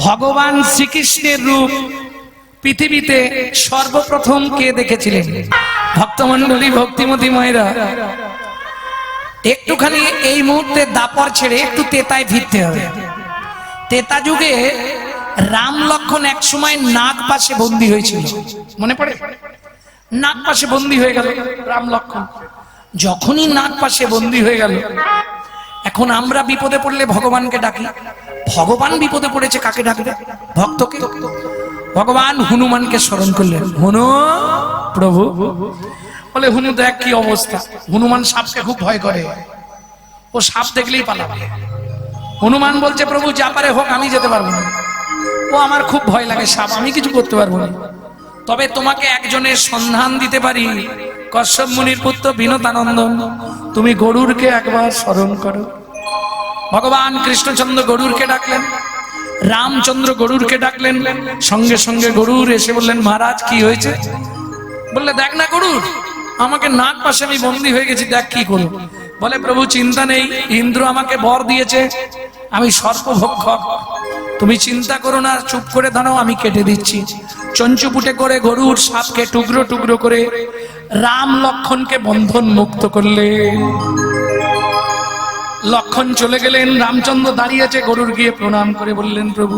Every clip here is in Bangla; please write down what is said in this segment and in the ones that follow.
ভগবান শ্রীকৃষ্ণের রূপ পৃথিবীতে সর্বপ্রথম কে দেখেছিলেন? ভক্তমণ্ডলী, ভক্তিমতী মায়েরা, একটুখানি এই মুহূর্তে দাপর ছেড়ে একটু তেতায় ফিরতে হবে। তেতা যুগে রাম লক্ষণ এক সময় নাগ পাশে বন্দী হয়েছিল, মনে পড়ে? নাগ পাশে বন্দী হয়ে গেল রাম লক্ষণ। যখনই নাগ পাশে বন্দী হয়ে গেল, এখন আমরা বিপদে পড়লে ভগবানকে ডাকি, ভগবান বিপদে পড়েছে কাকে ডাকবে? ভক্তকে। ভগবান হনুমানকে স্মরণ করলেন। হনু প্রভু বলে, হনু দেখ কি অবস্থা। হনুমান সাপকে খুব ভয় করে, ও সাপ দেখলেই পালাবে। হনুমান বলছে, প্রভু যা পারে হোক, আমি যেতে পারবো না, ও আমার খুব ভয় লাগে সাপ, আমি কিছু করতে পারবো না। তবে তোমাকে একজনের সন্ধান দিতে পারি, কশ্যপ মুনির পুত্র বিনতানন্দন, তুমি গরুরকে একবার স্মরণ করো। ভগবান কৃষ্ণচন্দ্র গরুরকে ডাকলেন, রামচন্দ্র গরুরকে ডাকলেন। সঙ্গে সঙ্গে গরুর এসে বললেন, মহারাজ কি হয়েছে? বললে, দেখ না গরুর, আমাকে নাগ পাশে আমি বন্দী হয়ে গেছি, দেখ কি করব। বলে, প্রভু চিন্তা নেই, ইন্দ্র আমাকে বর দিয়েছে, আমি সর্পভক্ষক, তুমি চিন্তা করো না, চুপ করে দাঁড়াও, আমি কেটে দিচ্ছি। চঞ্চুপুটে করে গরুর সাপকে টুকরো টুকরো করে রাম লক্ষণকে বন্ধন মুক্ত করলে। লক্ষণ চলে গেলেন, রামচন্দ্র দাঁড়িয়েছে, গরুর গিয়ে প্রণাম করে বললেন, প্রভু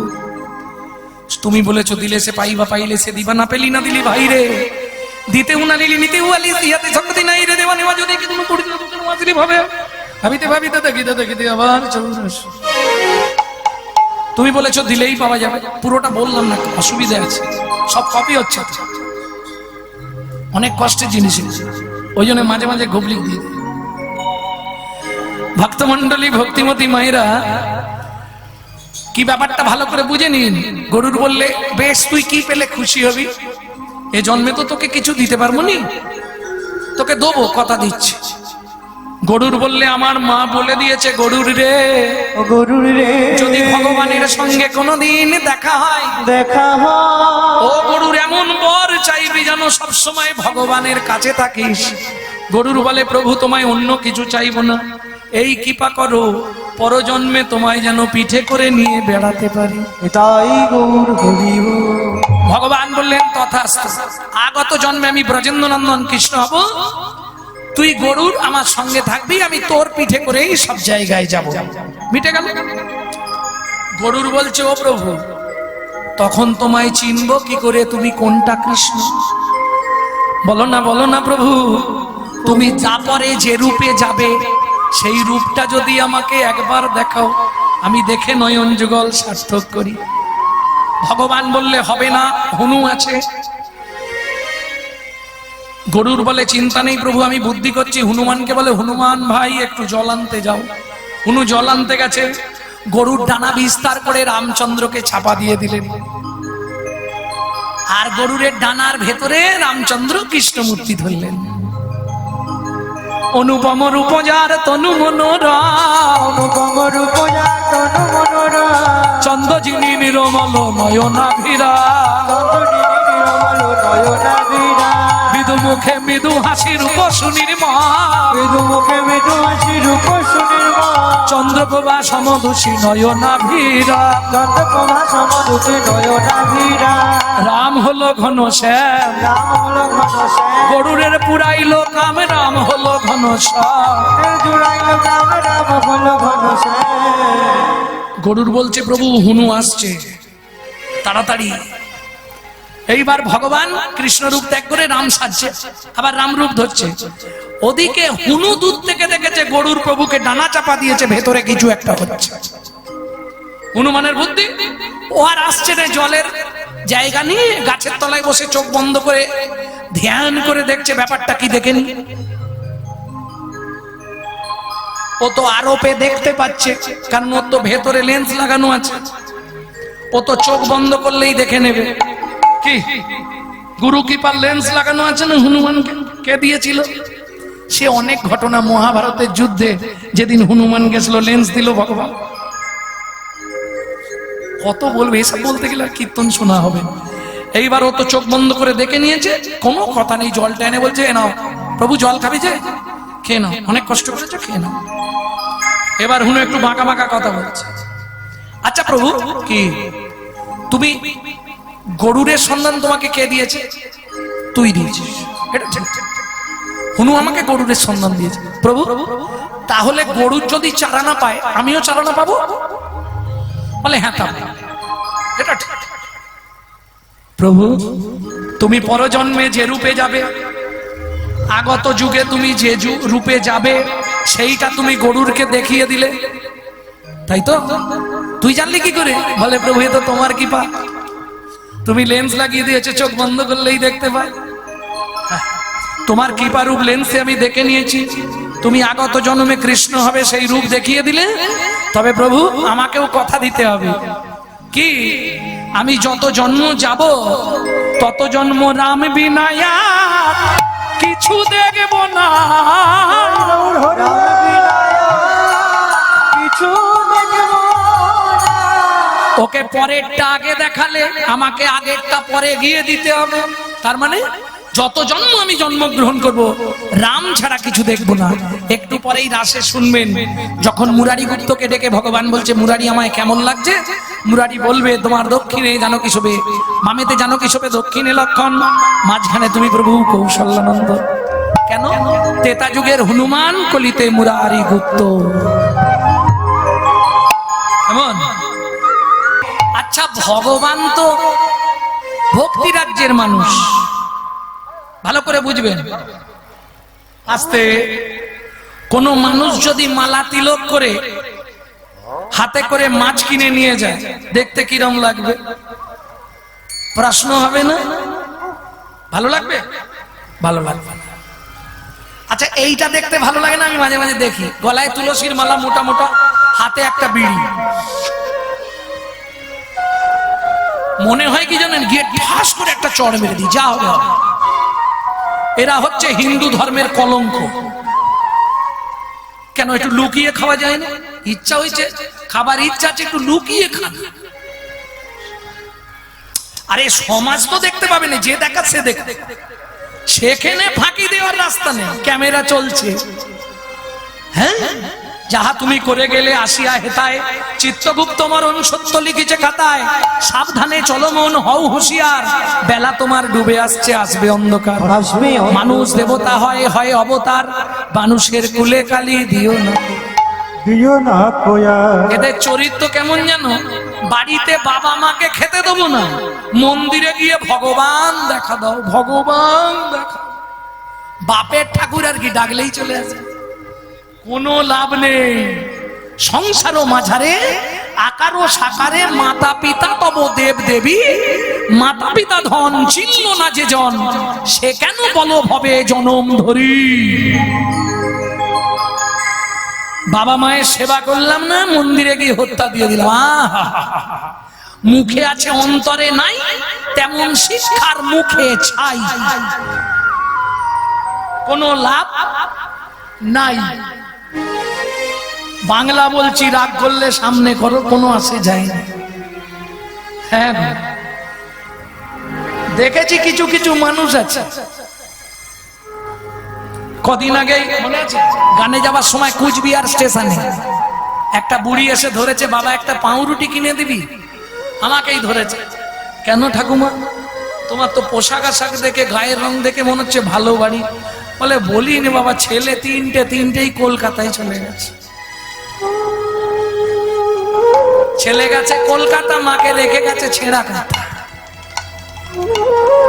তুমি বলেছো দিলে সে পাইবা, পাইলে সে দিবা, না পেলি না দিলি ভাই রে, দিতেও না নিলি নিতেও আলি, ইহাতে শক্তি নাই রে, দেওয়া নেওয়া যদি কোনো করিল তোর মাঝলি ভাবে, ভাবিতে ভাবিতে দেখিতে দেখিতে আবার চলুন। তুমি বলেছো দিলেই পাওয়া যাবে, পুরোটা বললাম না, অসুবিধা আছে, সব কপি হচ্ছে, অনেক কষ্টের জিনিস, ওই জন্য মাঝে মাঝে গুবলি দিয়ে। ভক্তমণ্ডলী, ভক্তিমতী মায়েরা, কি ব্যাপারটা ভালো করে বুঝে নিন। গরুর বললে, বেশ তুই কি পেলে খুশি হবি? এ জন্মে তো তোকে কিছু দিতে পারবো নি, তোকে দেবো, কথা দিচ্ছি। গরুর বললে, আমার মা বলে দিয়েছে, গরুর রে, গরুর রে, যদি ভগবানের সঙ্গে কোনোদিন দেখা হয়, দেখা হয়, ও গরুর এমন বর চাইবি যেন সব সময় ভগবানের কাছে থাকিস। গরুর বলে, প্রভু তোমায় অন্য কিছু চাইবো না, এই কৃপা করো পরজন্মে তোমায় যেন পিঠে করে নিয়ে বেড়াতে পারি। তাই গৌর হরিব। ভগবান বললেন, তথাস্তু, আগত জন্মে আমি ব্রজেন্দ্রনন্দন কৃষ্ণ হব, তুই গরুর আমার সঙ্গে থাকবি, আমি তোর পিঠে করেই সব জায়গায় যাব। মিটে গেল। গরুর বলছে, ও প্রভু তখন তোমায় চিনব কি করে, তুমি কোনটা কৃষ্ণ? বলো না, বলো না প্রভু, তুমি যা পরে যে রূপে যাবে, সেই রূপটা যদি আমাকে একবার দেখাও, আমি দেখে নয়ন যুগল সার্থক করি। ভগবান বললে, হবে না, হনু আছে। গরুর বলে, চিন্তা নেই প্রভু, আমি বুদ্ধি করছি। হনুমানকে বলে, হনুমান ভাই একটু জল আনতে যাও। হনু জল আনতে গেছে, গরুর ডানা বিস্তার করে রামচন্দ্রকে চাপা দিয়ে দিলেন, আর গরুরের ডানার ভেতরে রামচন্দ্র কৃষ্ণমূর্তি ধরলেন। অনুপম রূপ যার তনু মনোরম, অনুপম রূপ যার তনু মনোরম, চন্দ্রজিনী নিরমল নয়নাভিরা, নির্মল নয়নাভিরা, মৃদু মুখে মৃদু হাসি রূপ সুনির্মল, মৃদু মুখে মৃদু হাসি রূপ সুনির্মল, চন্দ্রপ্রভা সমদুষী নয়নাভিরা, চন্দ্রপ্রভা সমদুষী নয়নাভিরা। রাম হলো ঘন শ্যাম, রাম হলো ঘনশ্যাম, গরুরের পুরাইলো কাম, রাম হলো ঘন শ্যাম। জুড়াইল রাম, রাম হলো ঘনশ্যাম। গরুর বলছে, প্রভু হনু আসছে, তাড়াতাড়ি। এইবার ভগবান কৃষ্ণ রূপ ত্যাগ করে রাম সাজছে, আবার রাম রূপ ধরছে। ওদিকে হনু দূর থেকে দেখেছে গরুর প্রভুকে ডানা চাপা দিয়েছে, ভেতরে কিছু একটা হচ্ছে। হনুমানের বুদ্ধি, ও আর আসছে না, জলের জায়গা নিয়ে গাছের তলায় বসে চোখ বন্ধ করে ধ্যান করে দেখছে ব্যাপারটা কি, দেখেনি। ও তো আরোপে দেখতে পাচ্ছে, কারণ ওর তো ভেতরে লেন্স লাগানো আছে, ও তো চোখ বন্ধ করলেই দেখে নেবে। কি গুরু কৃপার লেন্স লাগানো আছে না হনুমানকে, কে দিয়েছিল? সে অনেক ঘটনা, মহাভারতের যুদ্ধে যেদিন হনুমান গেছিল লেন্স দিল ভগবান। কত বলবে, এসব বলতে গেলে আর কীর্তন শোনা হবে। এইবার ও তো চোখ বন্ধ করে দেখে নিয়েছে, কোনো কথা নেই, জলটা এনে বলছে, এ নাও প্রভু জল খাবি যে, খেয়ে নাও, অনেক কষ্ট করেছো, খেয়ে নাও। এবার হুনু একটু বাঁকা বাঁকা কথা বলছে, আচ্ছা প্রভু কি তুমি গরুরের সন্ধান তোমাকে কে দিয়েছে? তুই দিয়েছিস। এটা ঠিক। হনু আমাকে গরুরের সন্ধান দিয়েছে। প্রভু, তাহলে গরুর যদি চারা না পায় আমিও চারা না পাবো? বলে হ্যাঁ, তা এটা ঠিক। প্রভু, তুমি পরজন্মে যে রূপে যাবে, আগত যুগে তুমি যে রূপে যাবে সেইটা তুমি গরুরকে দেখিয়ে দিলে, তাই তো? তুই জানলি কি করে? বলে প্রভু, এ তো তোমার কৃপা। তুমি লেন্স লাগিয়ে দিয়েছো, চোখ বন্ধ করলেই দেখতে পাই। তোমার কৃপা রূপ লেন্সে আমি দেখে নিয়েছি। তুমি আগত জন্মে কৃষ্ণ হবে সেই রূপ দেখিয়ে দিলে। তবে প্রভু, আমাকেও কথা দিতে হবে। কি? আমি যত জন্ম যাব তত জন্ম রাম বিনায়া কিছু দেখব না। কিছু দেখব না। ওকে পরেরটা আগে দেখালে আমাকে আগেরটা পরে গিয়ে দিতে হবে। তার মানে যত জন্ম আমি জন্মগ্রহণ করব রাম ছাড়া কিছু দেখব না। একটু পরেই রাসে শুনবেন যখন মুরারি গুপ্তকে ডেকে ভগবান বলছে, মুরারি আমায় কেমন লাগছে? মুরারি বলবে, তোমার দক্ষিণে জানকী শোভে, বামেতে জানকী শোভে, দক্ষিণে লক্ষণ, মাঝখানে তুমি প্রভু কৌশল্যানন্দ। কেন? ত্রেতা যুগের হনুমান, কলিতে মুরারি গুপ্ত। কেমন? আচ্ছা, ভগবান তো ভক্তি রাজ্যের মানুষ, ভালো করে বুঝবেন। আস্তে, কোন মানুষ যদি মালা তিলক করে হাতে করে মাছ কিনে নিয়ে যায়, দেখতে কিরম লাগবে? প্রশ্ন হবে না? ভালো লাগবে? ভালো লাগবে না। আচ্ছা, এইটা দেখতে ভালো লাগে না? আমি মাঝে মাঝে দেখি গলায় তুলসীর মালা, মোটা মোটা, হাতে একটা বিড়ি। মনে হয় কি জানেন, গিয়ে ঠাস করে একটা চড় মেরে দিই, যা হবে হবে। এরা হচ্ছে হিন্দু ধর্মের কলঙ্ক। কেন? একটু লুকিয়ে খাওয়া যায় না? ইচ্ছা হয়েছে, খাবার ইচ্ছা আছে, একটু লুকিয়ে খান। আরে সমাজ তো দেখতে পাবে না, যে দেখা সে দেখতে। সেখানে ফাঁকি দেওয়ার রাস্তা নেই, ক্যামেরা চলছে। হ্যাঁ, যাহা তুমি করে গেলে আসিয়া হেতায়, চিত্তগুপ্ত মরণ সত্য লিখেছে খাতায়। সাবধানে চলো মন, হও হুঁশিয়ার, বেলা তোমার ডুবে আসছে, আসবে অন্ধকার। মানুষ দেবতা হয়, হয় অবতার, মানুষের কুলে কালি দিও না, দিও না কোয়া। এদের চরিত্র কেমন জানো? বাড়িতে বাবা মাকে খেতে দেবো না, মন্দিরে গিয়ে ভগবান দেখা দাও, ভগবান দেখা। বাপের ঠাকুর আর কি ডাকলেই চলে আসে, কোনো লাভ নেই। সংসারও মাঝারে, আকারও সাকারে, মাতা পিতা তব দেব দেবী, মাতা পিতা ধন চিহ্ন না যে জন, সে কেন বলো ভবে জনম ধরি। বাবা মায়ের সেবা করলাম না, মন্দিরে গিয়ে হত্যা দিয়ে দিলাম। মুখে আছে অন্তরে নাই, তেমন শিক্ষার মুখে ছাই, কোনো লাভ নাই। বাংলা বলছি, রাগ করলে সামনে করো, কোনো আসে যায় না। হ্যাঁ, দেখেছি কিছু কিছু মানুষ আছে। কদিন আগে মনে আছে, গানে যাবার সময় কুচবিহার স্টেশনে একটা বুড়ি এসে ধরেছে, বাবা একটা পাউরুটি কিনে দিবি? আমাকেই ধরেছে। কেন ঠাকুমা? তোমার তো পোশাক আশাক দেখে, গায়ের রং দেখে মনে হচ্ছে ভালো বাড়ি। বলে বলিনি বাবা, ছেলে তিনটেই কলকাতায় চলে গেছে। ছেলে গেছে কলকাতা, মাকে রেখে গেছে ছেঁড়া কাঁথা।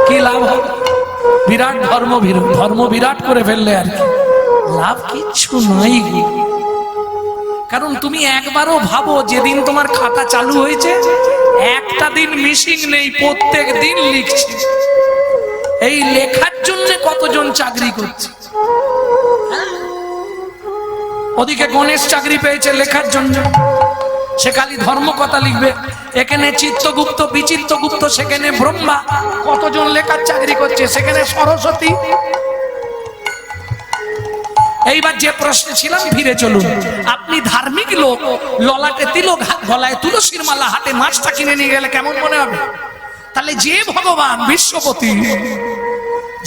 কি লাভ হবে? বিরাট ধর্ম বিরাট করে ফেললে আর কি, লাভ কিচ্ছু নাই। কারণ তুমি একবারও ভাবো, যেদিন তোমার খাতা চালু হয়েছে একটা দিন মিসিং নেই, প্রত্যেক দিন লিখছে। এই লেখার জন্য কতজন চাকরি করছে। ওদিকে গণেশ চাকরি পেয়েছে লেখার জন্য, সে খালি ধর্মকথা লিখবে। এখানে চিত্তগুপ্ত, বিচিত্রগুপ্ত, সেখানে ব্রহ্মা, কতজন লেখার চাকরি করছে, সেখানে সরস্বতী। এইবার যে প্রশ্নে ছিলাম ফিরে চলুন। আপনি ধার্মিক লোক, ললাটে তিলক, গলায় তুলসীর মালা, হাতে মাছটা কিনে নিয়ে গেলে কেমন মনে হবে? তাহলে যে ভগবান বিশ্বপতি,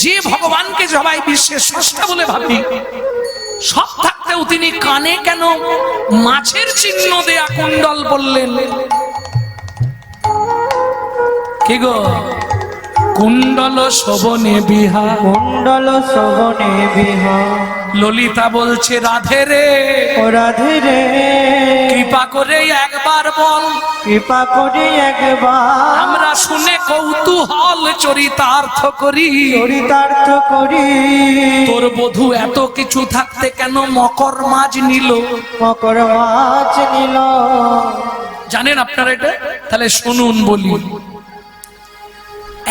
যে ভগবানকে সবাই বিশ্বের স্রষ্টা বলে ভাবি, সব থাকতেও তিনি কানে কেন মাছের চিহ্ন দেয়া কুণ্ডল বললেন? কি গো কুণ্ডল শোভনে বিহার, কুণ্ডল শোভনে বিহার, ললিতা বলছে রাধে রে ও রাধে রে, কৃপা করে একবার বল, কৃপা করে একবার আমরা শুনে কৌতূহল চরিতার্থ করি। চরিতার্থ করি। তোর বধূ এত কিছু থাকতে কেন মকর মাছ নিল? মকর মাছ নিল। জানেন আপনারা এটা? তাহলে শুনুন বলি।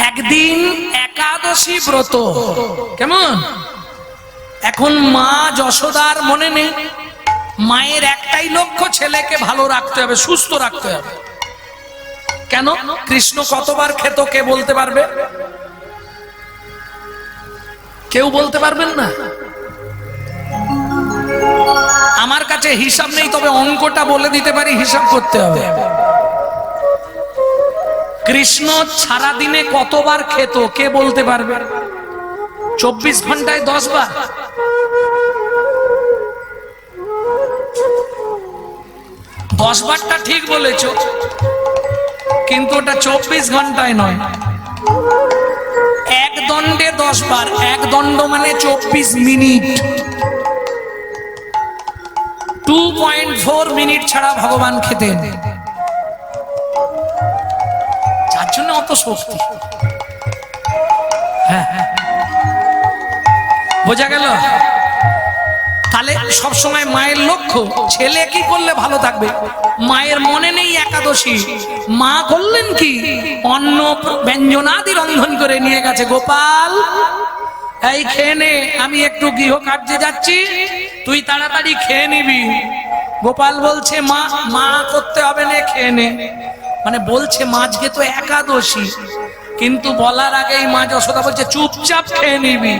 একদিন একাদশী ব্রত, কেমন? এখন মা যশোদার মনে নেই, মায়ের একটাই লক্ষ্য ছেলেকে ভালো রাখতে হবে, সুস্থ রাখতে হবে। কেন? কৃষ্ণ কতবার খেত কে বলতে পারবে? কেউ বলতে পারবেন না? আমার কাছে হিসাব নেই, তবে অঙ্কটা বলে দিতে পারি, হিসাব করতে হবে। কৃষ্ণ সারা দিনে কতবার খেত কে বলতে পারবে? 24 ঘন্টায় 10 বার। 10 বারটা ঠিক বলেছ, কিন্তু ওটা 24 ঘন্টায় নয়, এক দণ্ডে 10 বার। এক দণ্ড মানে 24 মিনিট। 2.4 মিনিট ছাড়া ভগবান খেতেন, যার জন্য অত শক্তি। হ্যাঁ, বোঝা গেল? তাহলে সবসময় মায়ের লক্ষ্য ছেলে কি করলে ভালো থাকবে। মায়ের মনে নেই একাদশী, মা করলেন কি, অন্ন ব্যঞ্জনাদি রন্ধন করে নিয়ে গেছে। গোপাল এই খেয়ে নে, আমি একটু গৃহ কার্যে যাচ্ছি, তুই তাড়াতাড়ি খেয়ে নিবি। গোপাল বলছে মা, মা করতে হবে না, খেয়ে নে। মানে বলছে মা আজকে তো একাদশী, কিন্তু বলার আগেই মা যশোদা বলছে চুপচাপ খেয়ে নিবি।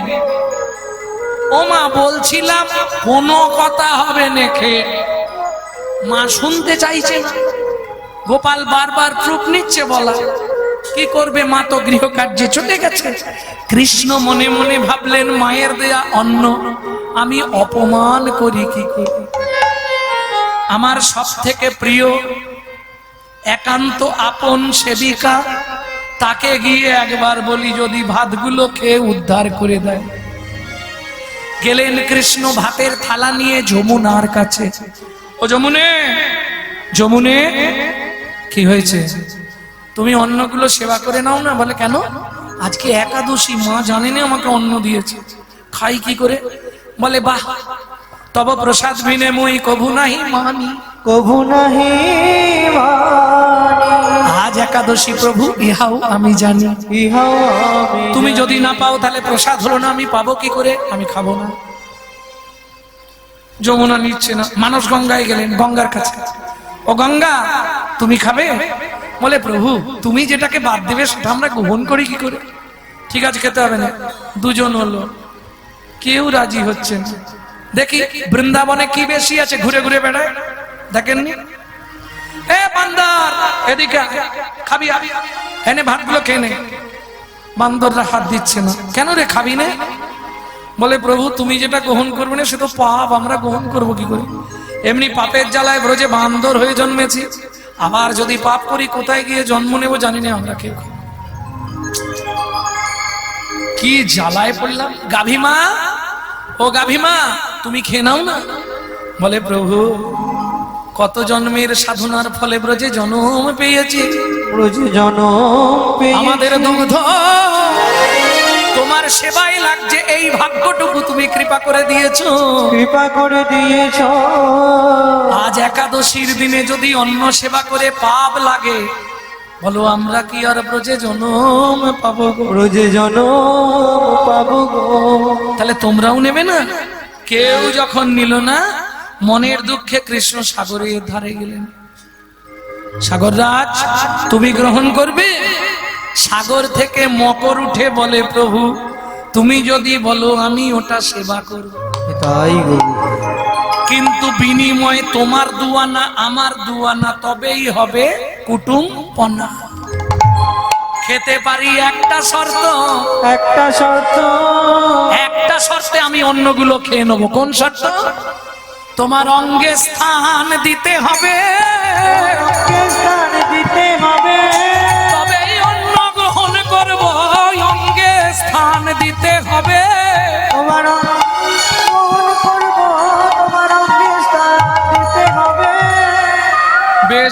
ও মা বলছিলাম কোনো কথা হবে না, খেয়ে। মা শুনতে চাইছে না, গোপাল বারবার প্রুফ নিচ্ছে বলা, কি করবে, মা তো গৃহ কার্যে চলে গেছে। কৃষ্ণ মনে মনে ভাবলেন মায়ের দেয়া অন্ন আমি অপমান করি কি করে। আমার সব থেকে প্রিয় একান্ত আপন সেবিকা, তাকে গিয়ে একবার বলি যদি ভাতগুলো খেয়ে উদ্ধার করে দেয়। গেলেন কৃষ্ণ ভাতের থালা নিয়ে যমুনার কাছে। ও যমুনে, যমুনে কি হয়েছে, তুমি অন্নগুলো সেবা করে নাও না। বলে কেন? আজকে একাদশী, মা জানেনি আমাকে অন্ন দিয়েছে, খাই কি করে। বলে বাহ, তব প্রসাদ বিনে মই কভু নাহি মানি, কভু নাহি মানি। আজ একাদশী প্রভু, ইহাও আমি জানি। ইহাও আমি তুমি যদি না পাও তাহলে প্রসাদ হলো না, আমি পাবো কি করে, আমি খাবো না। যমুনা নিচ্ছে না, মানস গঙ্গায় গেলেন, গঙ্গার কাছে। ও গঙ্গা, তুমি খাবে? বলে প্রভু তুমি যেটাকে বাদ দেবে সেটা আমরা গ্রহণ করি কি করে। ঠিক আছে, খেতে হবে না। দুজন হলো, কেউ রাজি হচ্ছেন। দেখি বৃন্দাবনে কি বেশি আছে, ঘুরে ঘুরে বেড়ায়, দেখেননি? এ বান্দর এদিকে খাবি, এনে ভাতগুলো খেয়ে নে। বান্দররা হাত দিচ্ছে না। কেন রে, খাবি না? বলে প্রভু তুমি যেটা গ্রহণ করবে না সে তো পাপ, আমরা গ্রহণ করবো কি করে। এমনি পাপের জ্বালায় ব্রজে বান্দর হয়ে জন্মেছি, আবার যদি পাপ করি কোথায় গিয়ে জন্ম নেব জানি না আমরা কেউ। কি জ্বালায় পড়লাম। গাভীমা, ও গাভীমা তুমি খেয়ে নাও না। বলে প্রভু কত জন্মের সাধনার ফলে ব্রজে জন্ম পেয়েছি, ব্রজে জনম পেয়েছি। আমাদের দুগ্ধ তোমার সেবায় লাগছে, এই ভাগ্যটুকু তুমি কৃপা করে দিয়েছো, কৃপা করে দিয়েছ। আজ একাদশীর দিনে যদি অন্ন সেবা করে পাপ লাগে, বলো আমরা কি আর ব্রজে জনম পাবো গো? ব্রজে জনম পাবো গো। তাহলে তোমরাও নেবে না? কেউ যখন নিল না, মনের দুঃখে কৃষ্ণ সাগরের ধারে গেলেন। সাগর রাজ তুমি গ্রহণ করবে? সাগর থেকে মকর উঠে বলে প্রভু তুমি যদি বলো আমি ওটা সেবা করব, তাই গো। কিন্তু বিনিময়ে তোমার দুয়ানা আমার দুয়ানা, তবেই হবে কুটুম পনা। খেতে পারি একটা শর্ত, একটা শর্ত, একটা শর্তে আমি অন্যগুলো খেয়ে নেবো। কোন শর্ত? তোমার অঙ্গে স্থান দিতে হবে, অঙ্গে স্থান দিতে হবে, তবেই অন্য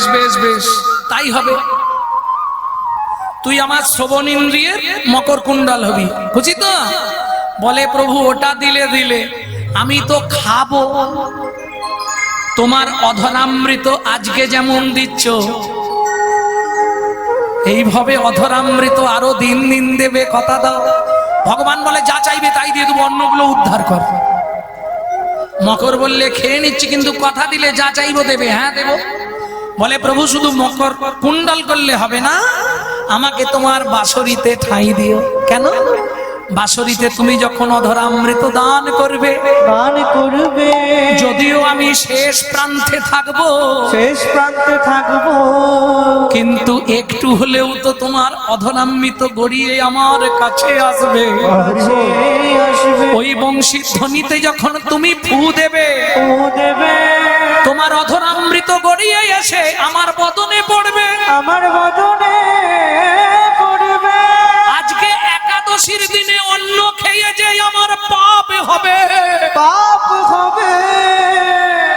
বেশ বেশ বেশ তাই হবে। তুই আমার শ্রবণ ইন্দ্রিয়ের মকর কুণ্ডল হবি, বুঝি তো? বলে প্রভু ওটা দিলে দিলে আমি তো খাবো। তোমার অধরামৃত আজকে যেমন দিচ্ছ, এইভাবে অধরামৃত আরো দিন দিন দেবে, কথা দাও। ভগবান বলে যা চাইবে তাই দিয়ে দেবো, অন্যগুলো উদ্ধার কর। মকর বললে খেয়ে নিচ্ছি, কিন্তু কথা দিলে যা চাইবো দেবে। হ্যাঁ দেব। বলে প্রভু শুধু মকর কুণ্ডল করলে হবে না, আমাকে তোমার বাঁশরীতে ঠাঁই দিও। কেন? বাঁশরীতে তুমি যখন অধরামৃত দান করবে, দান করবে, যদিও আমি শেষ প্রান্তে থাকবো, শেষ প্রান্তে থাকবো, কিন্তু একটু হলেও তো তোমার অধরামৃত গড়িয়ে আমার কাছে আসবে। আসবে, আসবে, ওই বংশী ধ্বনিতে যখন তুমি ফু দেবে, ও দেবে, তোমার অধরামৃত গড়িয়ে এসে আমার বদনে পড়বে, আমার বদনে পড়বে। আজকে একাদশীর দিনে অন্ন খেয়ে যে আমার পাপ হবে, পাপ হবে,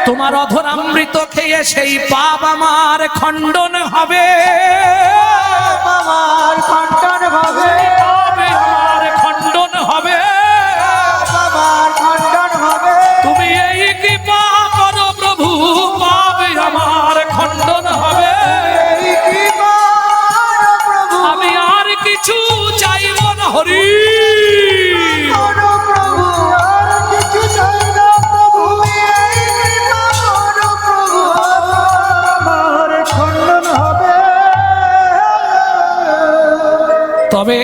তোমার অধরামৃত খেয়ে সেই পাপ আমার খণ্ডন হবে। আমার খণ্ডন হবে, পাপ আমার খণ্ডন হবে। আমার খণ্ডন হবে। তুমি এই কৃপা করো প্রভু, পাপ আমার খণ্ডন হবে। এই কৃপা প্রভু, আমি আর কিছু চাইব না। হরি করো প্রভু, আর কিছু চাই না প্রভু। এই কৃপা করো প্রভু, আমার খণ্ডন হবে। তবে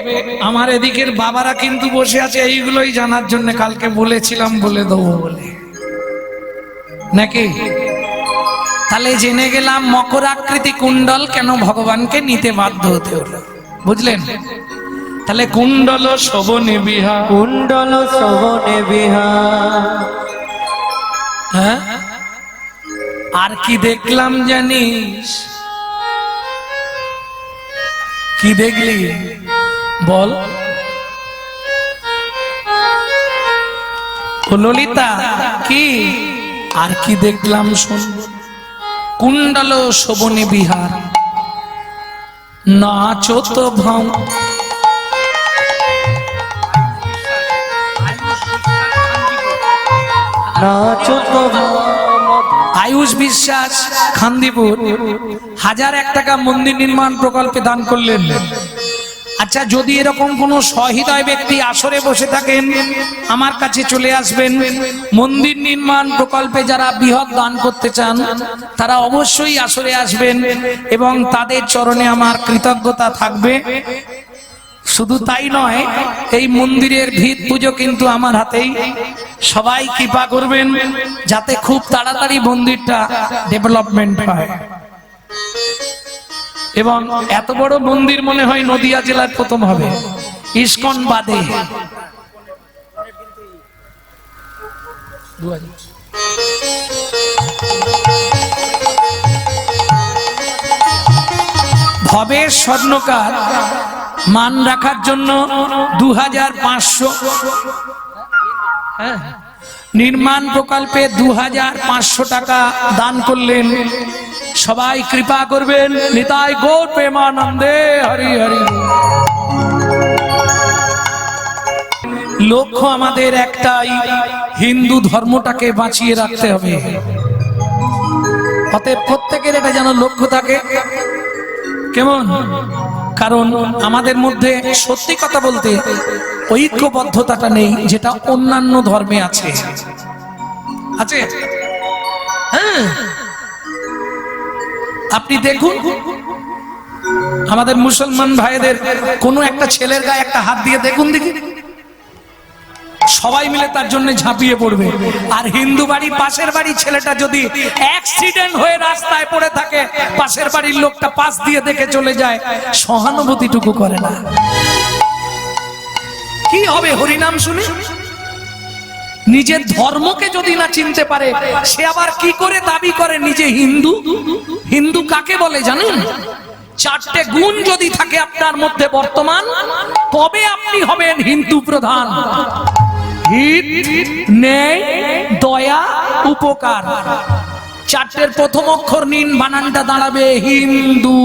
আমার এদিকের বাবারা কিন্তু বসে আছে এইগুলোই জানার জন্য, কালকে বলেছিলাম বলে দেবো বলে, নাকি? তাহলে জেনে গেলাম মকর আকৃতি কুণ্ডল কেন ভগবানকে নিতে বাধ্য হতে হলো, বুঝলেন? তাহলে কুণ্ডল শোভনে বিহার, কুণ্ডল শ্রবণে বিহার, হ্যাঁ? আর কি দেখলাম জানিস? কি দেখলি বল? ও ললিতা, কি আর কি দেখলাম শোন। কুণ্ডল শোভনে বিহার, নাচত ভাও, নাচত আয়ুষ বিশ্বাস খান্দিপুর 1001 টাকা মন্দির নির্মাণ প্রকল্পে দান করলেন। আচ্ছা, যদি এরকম কোন সহৃদয় ব্যক্তি আসরে বসে থাকেন আমার কাছে চলে আসবেন। মন্দির নির্মাণ প্রকল্পে যারা বৃহৎ দান করতে চান তারা অবশ্যই আসরে আসবেন এবং তাদের চরণে আমার কৃতজ্ঞতা থাকবে। শুধু তাই নয়, এই মন্দিরের ভিত পুজো কিন্তু আমার হাতেই। সবাই কৃপা করবেন যাতে খুব তাড়াতাড়ি মন্দিরটা ডেভেলপমেন্ট হয়। এবং এত বড় মন্দির মনে হয় নদিয়া জেলার প্রথম হবে, ইস্কন বাদে। ভবের স্বর্ণকার মান রাখার জন্য 2500, নির্মাণ প্রকল্পে 2500 টাকা দান করলেন। সবাই কৃপা করবেন। নিতাই গৌর প্রেমানন্দে হরি হরি। লক্ষ্য আমাদের একটাই, হিন্দু ধর্মটাকে বাঁচিয়ে রাখতে হবে। অতএব প্রত্যেকের এটা যেন লক্ষ্য থাকে। কেমন? কারণ আমাদের মধ্যে সত্যি কথা বলতে ঐক্যবদ্ধতাটা নেই, যেটা অন্যান্য ধর্মে আছে। আছে? হ্যাঁ, আপনি দেখুন আমাদের মুসলমান ভাইদের কোনো একটা ছেলের গায়ে একটা হাত দিয়ে দেখুন দেখি, সবাই মিলে তার জন্য ঝাঁপিয়ে পড়বে। আর হিন্দু বাড়ি পাশের বাড়ির ছেলেটা যদি অ্যাক্সিডেন্ট হয়ে রাস্তায় পড়ে থাকে, পাশের বাড়ির লোকটা পাশ দিয়ে দেখে চলে যায়, সহানুভূতিটুকু করে না। কি হবে হরিনাম শুনে? নিজের ধর্মকে যদি না চিনতে পারে, সে আবার কি করে দাবি করে নিজে হিন্দু? হিন্দু কাকে বলে জানেন? 4টে গুণ যদি থাকে আপনার মধ্যে বর্তমান, তবে আপনি হবেন হিন্দু প্রধান। হিত, ন্যায়, দয়া, উপকার। চারটের প্রথম অক্ষর নিন, বানানটা দাঁড়াবে হিন্দু।